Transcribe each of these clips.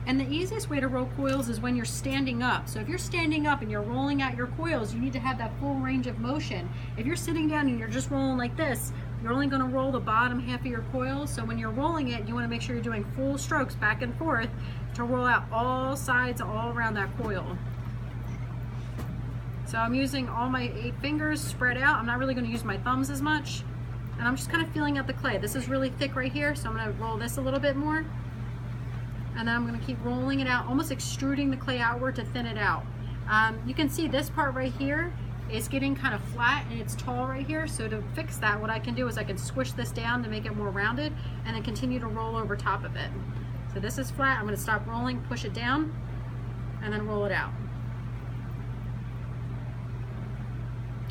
And the easiest way to roll coils is when you're standing up. So if you're standing up and you're rolling out your coils, you need to have that full range of motion. If you're sitting down and you're just rolling like this, you're only going to roll the bottom half of your coil. So when you're rolling it, you want to make sure you're doing full strokes back and forth to roll out all sides all around that coil. So I'm using all my 8 fingers spread out. I'm not really going to use my thumbs as much. And I'm just kind of feeling out the clay. This is really thick right here, so I'm going to roll this a little bit more. And then I'm going to keep rolling it out, almost extruding the clay outward to thin it out. You can see this part right here is getting kind of flat and it's tall right here. So to fix that, what I can do is I can squish this down to make it more rounded and then continue to roll over top of it. So this is flat. I'm going to stop rolling, push it down, and then roll it out.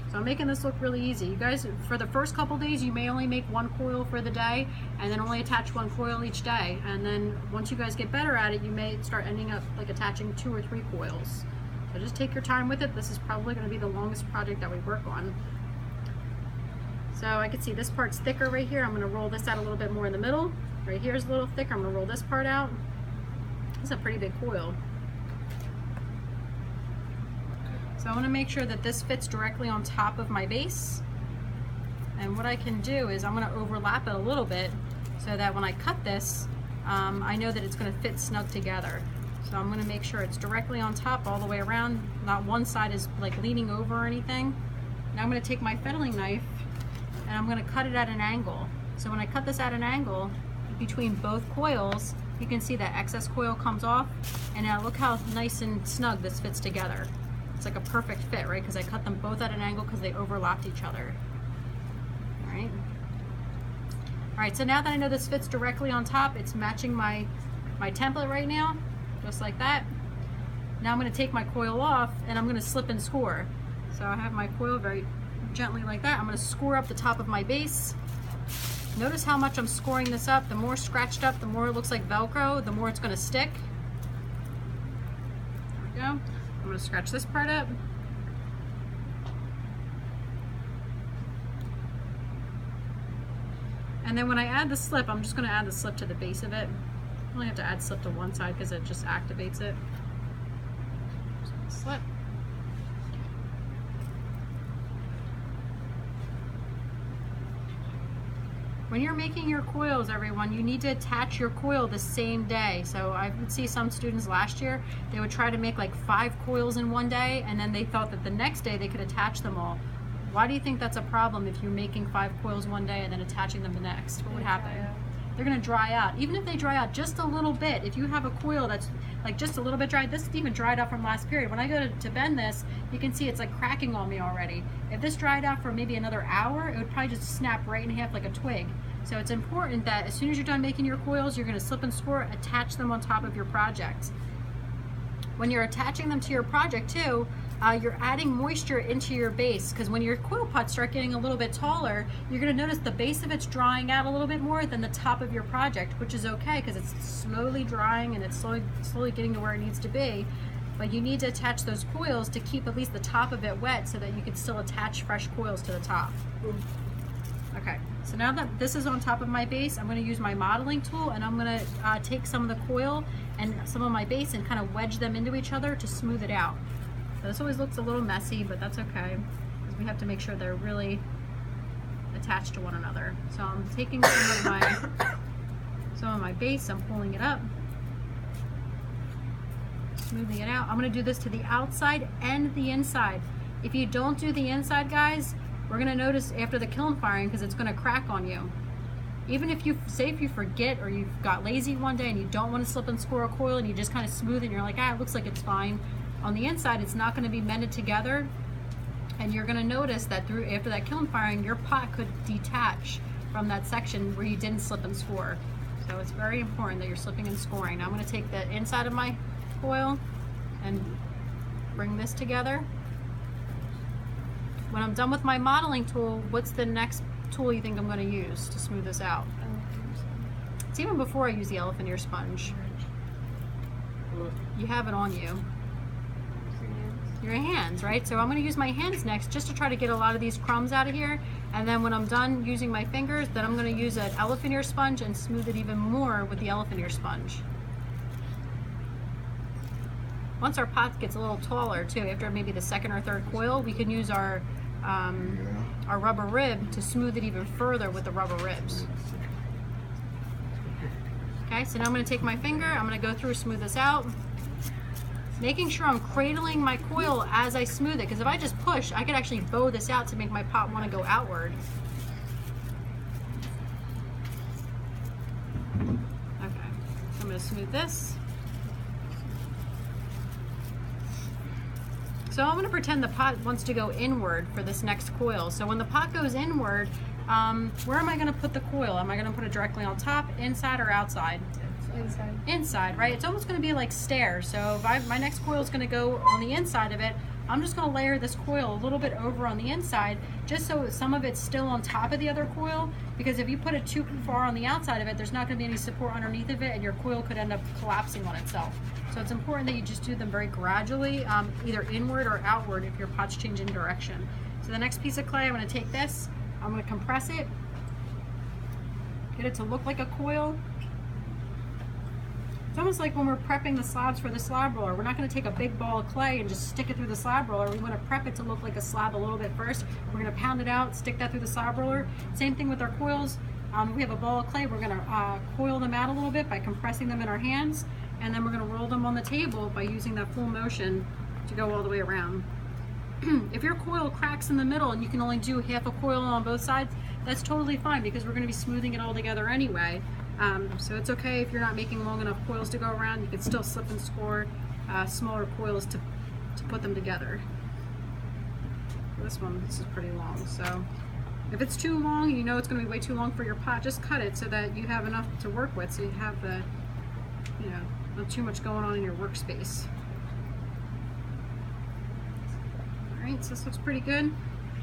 So I'm making this look really easy. You guys, for the first couple days, you may only make 1 coil for the day and then only attach 1 coil each day. And then once you guys get better at it, you may start ending up like attaching 2 or 3 coils. So just take your time with it. This is probably going to be the longest project that we work on. So I can see this part's thicker right here. I'm going to roll this out a little bit more in the middle. Right here is a little thicker. I'm going to roll this part out. This is a pretty big coil. So I want to make sure that this fits directly on top of my base. And what I can do is I'm going to overlap it a little bit so that when I cut this, I know that it's going to fit snug together. So I'm going to make sure it's directly on top all the way around. Not one side is like leaning over or anything. Now I'm going to take my fettling knife and I'm going to cut it at an angle. So when I cut this at an angle between both coils, you can see that excess coil comes off. And now look how nice and snug this fits together. It's like a perfect fit, right? Because I cut them both at an angle because they overlapped each other. All right. All right, so now that I know this fits directly on top, it's matching my template right now, just like that. Now I'm going to take my coil off and I'm going to slip and score. So I have my coil very gently like that. I'm going to score up the top of my base. Notice how much I'm scoring this up. The more scratched up, the more it looks like Velcro, the more it's going to stick. There we go. I'm going to scratch this part up. And then when I add the slip, I'm just going to add the slip to the base of it. I only have to add slip to one side because it just activates it. Slip. When you're making your coils, everyone, you need to attach your coil the same day. So I would see some students last year, they would try to make like 5 coils in one day, and then they thought that the next day they could attach them all. Why do you think that's a problem if you're making 5 coils one day and then attaching them the next? What would happen? They're gonna dry out. Even if they dry out just a little bit, if you have a coil that's like just a little bit dried, this even dried out from last period. When I go to bend this, you can see it's like cracking on me already. If this dried out for maybe another hour, it would probably just snap right in half like a twig. So it's important that as soon as you're done making your coils, you're gonna slip and score, attach them on top of your project. When you're attaching them to your project too, you're adding moisture into your base, because when your coil pots start getting a little bit taller, you're going to notice the base of it's drying out a little bit more than the top of your project, which is okay because it's slowly drying and it's slowly getting to where it needs to be. But you need to attach those coils to keep at least the top of it wet so that you can still attach fresh coils to the top. Okay, so now that this is on top of my base, I'm going to use my modeling tool and I'm going to take some of the coil and some of my base and kind of wedge them into each other to smooth it out. So this always looks a little messy, but that's okay because we have to make sure they're really attached to one another. So I'm taking some of my base, I'm pulling it up, smoothing it out. I'm going to do this to the outside and the inside. If you don't do the inside, guys, we're going to notice after the kiln firing because it's going to crack on you. Even if you forget or you've got lazy one day and you don't want to slip and score a coil and you just kind of smooth and you're like, it looks like it's fine. On the inside, it's not going to be mended together, and you're going to notice that after that kiln firing, your pot could detach from that section where you didn't slip and score. So it's very important that you're slipping and scoring. Now I'm going to take the inside of my coil and bring this together. When I'm done with my modeling tool, what's the next tool you think I'm going to use to smooth this out? It's even before I use the elephant ear sponge. You have it on you. Your hands, right? So I'm going to use my hands next just to try to get a lot of these crumbs out of here, and then when I'm done using my fingers, then I'm going to use an elephant ear sponge and smooth it even more with the elephant ear sponge. Once our pot gets a little taller too, after maybe the second or third coil, we can use our rubber rib to smooth it even further with the rubber ribs. Okay, so now I'm going to take my finger, I'm going to go through, smooth this out, making sure I'm cradling my coil as I smooth it, because if I just push, I could actually bow this out to make my pot want to go outward. Okay, so I'm going to smooth this. So I'm going to pretend the pot wants to go inward for this next coil. So when the pot goes inward, where am I going to put the coil? Am I going to put it directly on top, inside, or outside? Inside. Inside, right? It's almost going to be like stairs. So if my next coil is going to go on the inside of it, I'm just going to layer this coil a little bit over on the inside, just so some of it's still on top of the other coil, because if you put it too far on the outside of it, there's not going to be any support underneath of it, and your coil could end up collapsing on itself. So it's important that you just do them very gradually, either inward or outward if your pot's changing direction. So the next piece of clay, I'm going to take this, I'm going to compress it, get it to look like a coil. It's almost like when we're prepping the slabs for the slab roller. We're not going to take a big ball of clay and just stick it through the slab roller. We want to prep it to look like a slab a little bit first. We're going to pound it out, stick that through the slab roller. Same thing with our coils. We have a ball of clay. We're going to coil them out a little bit by compressing them in our hands, and then we're going to roll them on the table by using that full motion to go all the way around. If your coil cracks in the middle and you can only do half a coil on both sides, that's totally fine, because we're going to be smoothing it all together anyway. So it's okay if you're not making long enough coils to go around. You can still slip and score smaller coils to put them together. This is pretty long, so if it's too long, you know it's going to be way too long for your pot, just cut it so that you have enough to work with, so you have the, you know, not too much going on in your workspace. Alright, so this looks pretty good.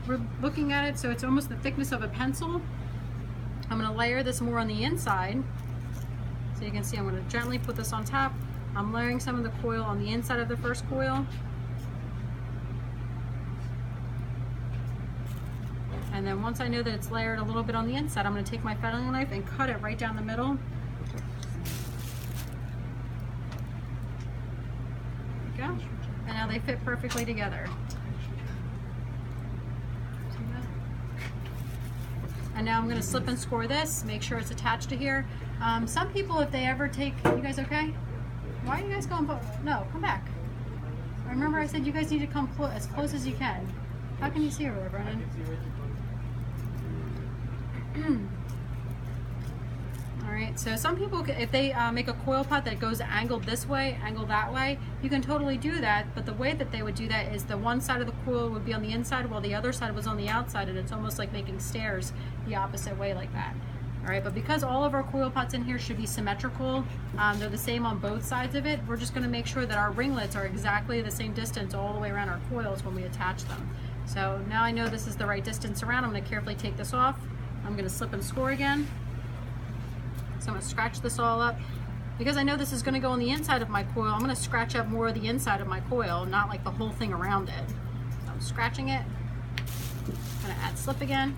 We're looking at it, so it's almost the thickness of a pencil. I'm going to layer this more on the inside. So you can see I'm going to gently put this on top. I'm layering some of the coil on the inside of the first coil. And then once I know that it's layered a little bit on the inside, I'm going to take my fettling knife and cut it right down the middle. There we go. And now they fit perfectly together. And now I'm going to slip and score this, make sure it's attached to here. Some people, if they ever take, you guys okay? Why are you guys going, no, come back. Remember I said you guys need to come as close as you can. How can you see over there, Brennan? Alright, so some people, if they make a coil pot that goes angled this way, angled that way, you can totally do that, but the way that they would do that is the one side of the coil would be on the inside while the other side was on the outside, and it's almost like making stairs the opposite way like that. Alright, but because all of our coil pots in here should be symmetrical, they're the same on both sides of it, we're just going to make sure that our ringlets are exactly the same distance all the way around our coils when we attach them. So now I know this is the right distance around. I'm going to carefully take this off. I'm going to slip and score again. So I'm going to scratch this all up. Because I know this is going to go on the inside of my coil, I'm going to scratch up more of the inside of my coil, not like the whole thing around it. So I'm scratching it. I'm going to add slip again.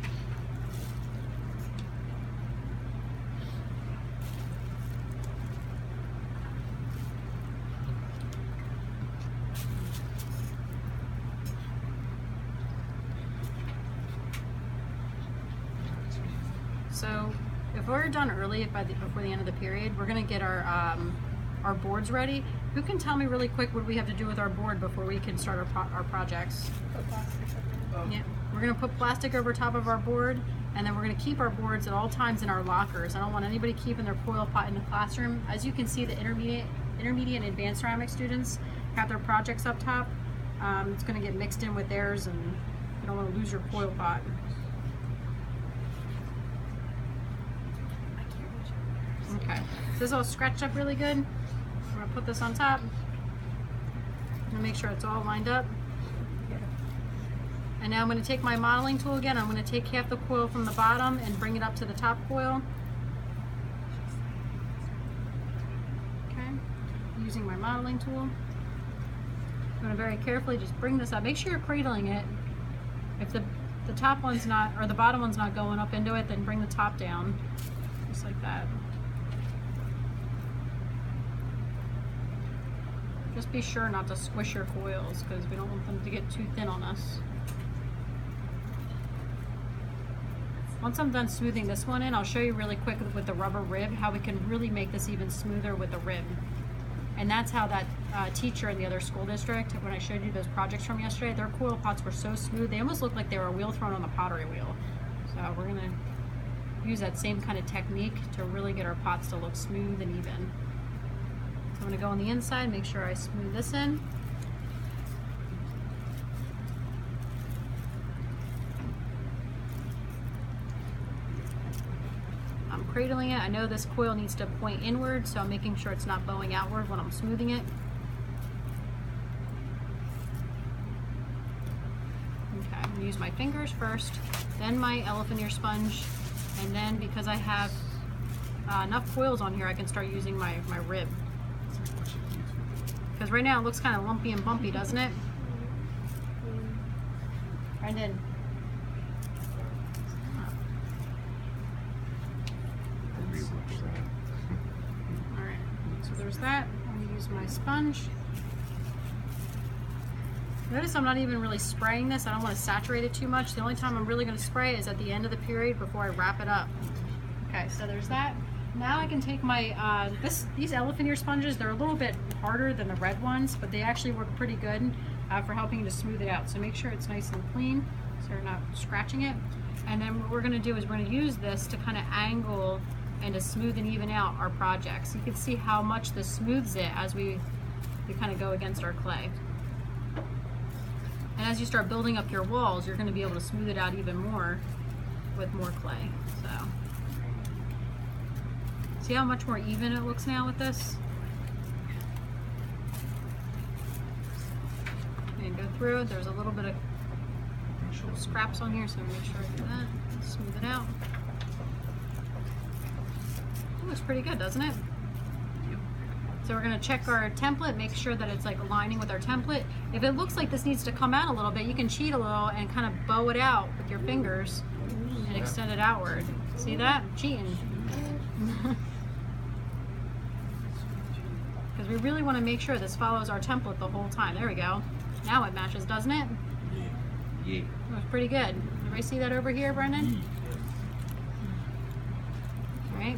So if we're done early before the end of the period, we're going to get our boards ready. Who can tell me really quick what we have to do with our board before we can start our projects? Put plastic over. Yeah, we're going to put plastic over top of our board, and then we're going to keep our boards at all times in our lockers. I don't want anybody keeping their coil pot in the classroom. As you can see, the intermediate and advanced ceramic students have their projects up top. It's going to get mixed in with theirs, and you don't want to lose your coil pot. Okay, so this is all scratched up really good. I'm going to put this on top. I'm going to make sure it's all lined up. And now I'm going to take my modeling tool again. I'm going to take half the coil from the bottom and bring it up to the top coil. Okay, using my modeling tool. I'm going to very carefully just bring this up. Make sure you're cradling it. If the top one's not, or the bottom one's not going up into it, then bring the top down, just like that. Just be sure not to squish your coils because we don't want them to get too thin on us. Once I'm done smoothing this one in, I'll show you really quick with the rubber rib how we can really make this even smoother with the rib. And that's how that teacher in the other school district, when I showed you those projects from yesterday, their coil pots were so smooth, they almost looked like they were a wheel thrown on the pottery wheel. So we're gonna use that same kind of technique to really get our pots to look smooth and even. So I'm gonna go on the inside, make sure I smooth this in. I'm cradling it. I know this coil needs to point inward, so I'm making sure it's not bowing outward when I'm smoothing it. Okay, I'm gonna use my fingers first, then my elephant ear sponge, and then because I have enough coils on here, I can start using my rib. Because right now it looks kind of lumpy and bumpy, doesn't it? Brendan. Alright, so there's that. I'm going to use my sponge. Notice I'm not even really spraying this. I don't want to saturate it too much. The only time I'm really going to spray it is at the end of the period before I wrap it up. Okay, so there's that. Now I can take my, these elephant ear sponges, they're a little bit harder than the red ones, but they actually work pretty good for helping to smooth it out. So make sure it's nice and clean so you're not scratching it. And then what we're going to do is we're going to use this to kind of angle and to smooth and even out our projects. You can see how much this smooths it as we kind of go against our clay. And as you start building up your walls, you're going to be able to smooth it out even more with more clay. So see how much more even it looks now with this? And go through it. There's a little bit of scraps on here, so make sure I do that. Smooth it out. It looks pretty good, doesn't it? So we're going to check our template, make sure that it's like aligning with our template. If it looks like this needs to come out a little bit, you can cheat a little and kind of bow it out with your fingers and extend it outward. See that? I'm cheating. Because we really want to make sure this follows our template the whole time. There we go. Now it matches, doesn't it? Yeah. Looks pretty good. Everybody see that over here, Brendan? Alright.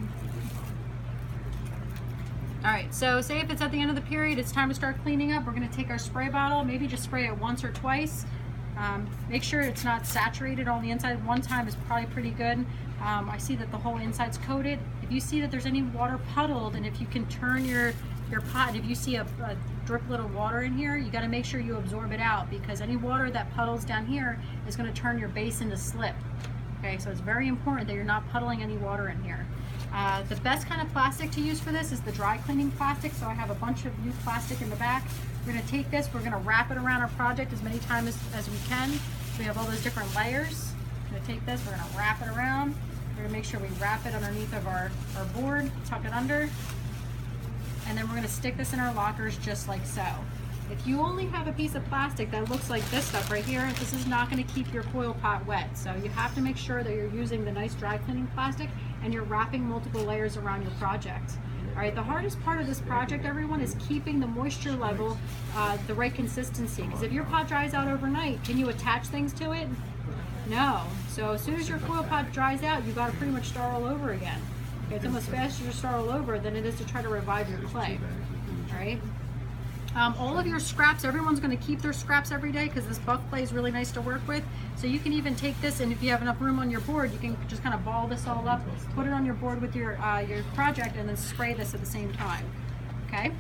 Alright, so say if it's at the end of the period, it's time to start cleaning up. We're going to take our spray bottle, maybe just spray it once or twice. Make sure it's not saturated on the inside. One time is probably pretty good. I see that the whole inside's coated. If you see that there's any water puddled, and if you can turn your pot, if you see a driplet of water in here, you got to make sure you absorb it out, because any water that puddles down here is going to turn your base into slip. Okay, so it's very important that you're not puddling any water in here. The best kind of plastic to use for this is the dry cleaning plastic, so I have a bunch of new plastic in the back. We're going to take this, we're going to wrap it around our project as many times as we can. So we have all those different layers. We're going to take this, we're going to wrap it around. We're going to make sure we wrap it underneath of our board, tuck it under, and then we're going to stick this in our lockers just like so. If you only have a piece of plastic that looks like this stuff right here, this is not going to keep your coil pot wet. So you have to make sure that you're using the nice dry cleaning plastic and you're wrapping multiple layers around your project. All right, the hardest part of this project, everyone, is keeping the moisture level the right consistency. Because if your pot dries out overnight, can you attach things to it? No. So as soon as your coil pot dries out, you've got to pretty much start all over again. Okay, it's almost faster to start all over than it is to try to revive your clay. All right. All of your scraps, everyone's going to keep their scraps every day because this buff clay is really nice to work with. So you can even take this, and if you have enough room on your board, you can just kind of ball this all up, put it on your board with your project, and then spray this at the same time. Okay?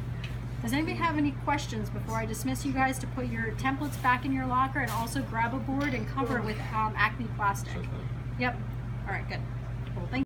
Does anybody have any questions before I dismiss you guys to put your templates back in your locker and also grab a board and cover it with Acme plastic? Yep. All right, good.